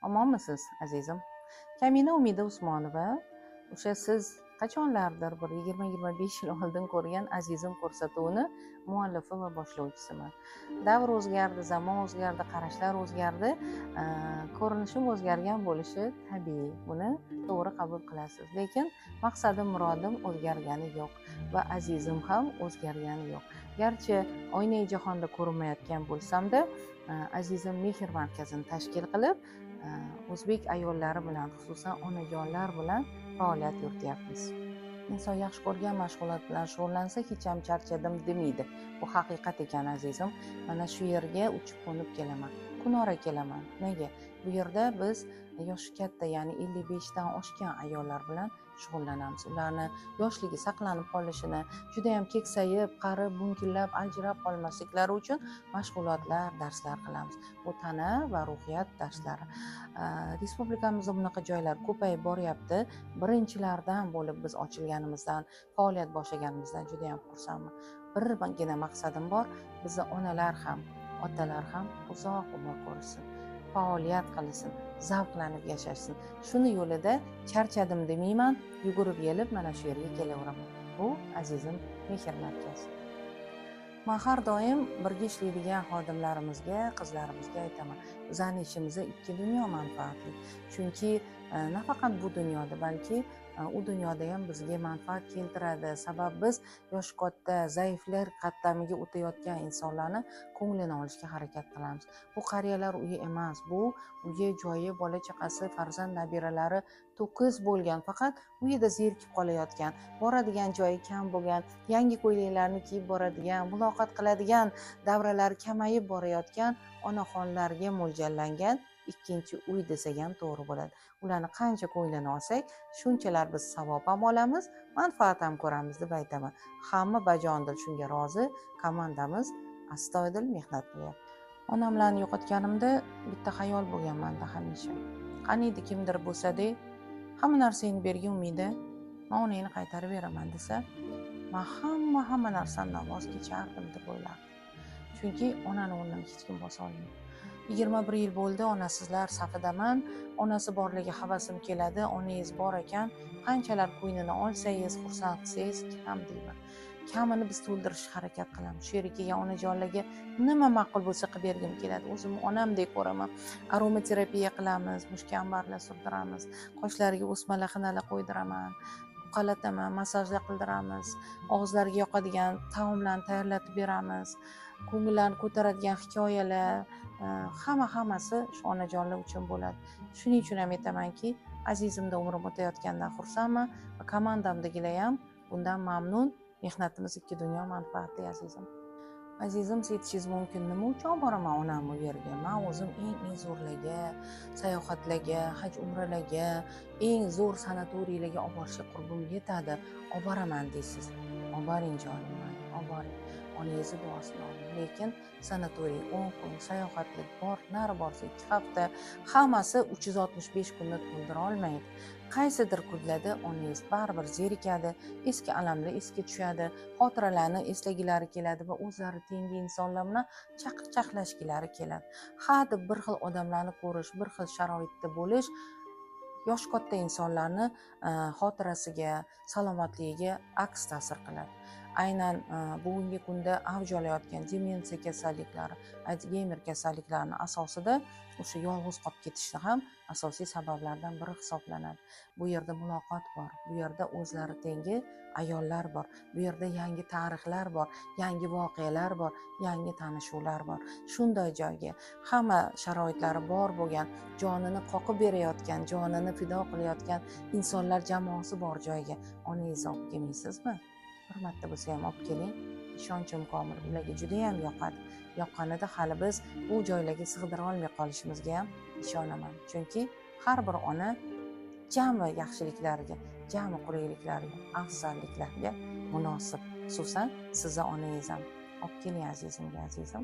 Omonmisiz, azizim? Kamina Umida Usmonova, o'sha siz qachonlardir bir 20-25 yil oldin ko'rgan Azizim ko'rsatuvini muallifi va boshlovchisiman. Davr o'zgardi, zamon o'zgardi, qarashlar o'zgardi, ko'rinishim o'zgargan bo'lishi tabiiy. Buni to'g'ri qabul qilasiz. Lekin maqsadim, murodim o'zgargani yo'q va Azizim ham o'zgargani yo'q. Garchi oynai jahonda ko'rinmayotgan bo'lsam-da, Azizim mehr markazini tashkil qilib, o'zbek ayollari bilan, xususan onajonlar bilan faoliyat yurityapmiz. Inson yaxshi ko'rgan mashg'ulot bilan shug'ullansa hech ham charchadim demaydi. Bu haqiqat ekan, azizim. Mana shu yerga uchib qo'nib kelaman, kunora kelaman. Nega? Bu yerda biz yoshi katta, ya'ni 55 dan oshgan ayollar bilan shug'ullanamiz. Ularni yoshligi saqlanib qolishini, juda ham keksayib, qarib, bunkillab, aljirab qolmasliklari uchun mashg'ulotlar, darslar qilamiz. Bu tana va ruhiyat darslari. Respublikamizda bunaqa joylar ko'payib boryapti. Birinchilardan bo'lib biz ochilganimizdan, faoliyat boshlaganimizdan juda ham xursandman. Birgina maqsadim bor, bizni onalar ham, otalar ham uzoq umr ko'rsin, faoliyat qilsin, zavqlanib yashashsin. Shuni yo'lida charchadim demayman, yugurib yelib mana shu yerga kelaveraman. Bu Azizim mehr markazi. Men har doim birga ishlaydigan xodimlarimizga, qizlarimizga aytaman, bizning ishimizda ikki dunyo manfaatli. Chunki nafaqat bu dunyoda, balki u dunyoda ham bizga manfaat keltiradi. Sabab biz yoshi katta, zaiflar qatlamiga o'tayotgan insonlarni ko'nglini olishga harakat qilamiz. Bu qariyalar uyi emas, bu uyi, joyi, bola chaqasi, farzand nabiralari to'kis bo'lgan, faqat uyida zerikib qolayotgan, boradigan joyi kam bo'lgan, yangi ko'ylaklarni kiyib boradigan, muloqot qiladigan davralari kamayib borayotgan onaxonlarga mo'ljallangan ikkinchi uy desak ham to'g'ri bo'ladi. Ularni qancha ko'nglini olsak, shunchalar biz savob ham olamiz, manfaat ham ko'ramiz deb aytaman. Hamma bajondir shunga rozi, komandamiz astoydil mehnat qilyapti. Onamlarni yo'qotganimda bitta xayol bo'lgan menda hamisha. Qaniydi kimdir bo'lsa-da, hamma narsani bergan Umida, men onangni qaytarib beraman desa, men hamma narsamdan voz kechardim deb o'ylardim. Chunki onani o'rnini hech kim bosa olmaydi. 21 yil bo'ldi onasizlar safidaman. Onasi borligiga havasim keladi. Onangiz bor ekan, qanchalar qo'ynini olsangiz, xursand qilsangiz kam deyman. Kamini biz to'ldirishga harakat qilamiz. Shu yerga kelgan onajonlarga nima ma'qul bo'lsa qilib bergim keladi. O'zim onamdek ko'raman. Aromaterapiya qilamiz, mushkambarlar surdiramiz, qoshlariga o'smalar, xinalar qo'ydiraman, uqalataman, massajlar qildiramiz, og'izlariga yoqadigan taomlarni tayyorlatib beramiz, ko'ngillarni ko'taradigan hikoyalar, hammasi shu onajonlar uchun bo'ladi. Shuning uchun ham aytamanki, Azizimda umrim o'tayotgandan xursandman va komandamdagilar ham bundan mamnun. Mehnatimiz ikki dunyo manfaatli, azizim. Azizim, siz aytishingiz mumkin, nima uchun olib boraman onamni u yerga? Men o'zim eng zo'rlarga, sayohatlarga, haj umralarga, eng zo'r sanatoriylarga olib borishga qurbim yetadi. Olib boraman deysiz. Olib boring jonim, olib boring. Onangizni duosini oling. Lekin sanatoriy 10 kun, sayohatlik bor, nari borsa 2 hafta, hammasi 365 kunni to'ldira olmaydi. Qaysidir kunlarda onangiz baribir zerikadi, eski alamlar esga tushadi, xotiralarni eslagilari keladi va o'zlari tengi insonlar bilan chaqir-chaqlashgilari keladi. Har bir xil odamlarni ko'rish, bir xil sharoitda bo'lish yosh katta insonlarni xotirasiga, salomatligiga aks ta'sir qiladi. Aynan bugungi kunda avj olayotgan demensiya kasalliklari, Alzheimer kasalliklarini asosida o'sha yolg'iz qolib ketishni ham asosiy sabablardan biri hisoblanadi. Bu yerda muloqot bor, bu yerda o'zlari tengi ayollar bor, bu yerda yangi tarixlar bor, yangi voqealar bor, yangi tanishuvlar bor. Shunday joyga hamma sharoitlari bor bo'lgan, jonini qoqib berayotgan, jonini fido qilayotgan insonlar jamoasi bor joyga onangizni olib kelmaysizmi? Bir marta bo'lsa ham olib keling. Ishonchim komil, ularga juda ham yoqadi. Yoqqanida hali biz bu joylarga sig'dira olmay qolishimizga ham ishonaman. Chunki har bir ona jami yaxshiliklariga, jami qulayliklariga, afzalliklariga munosib. Xususan sizni onangiz ham. Olib keling azizimga, azizim.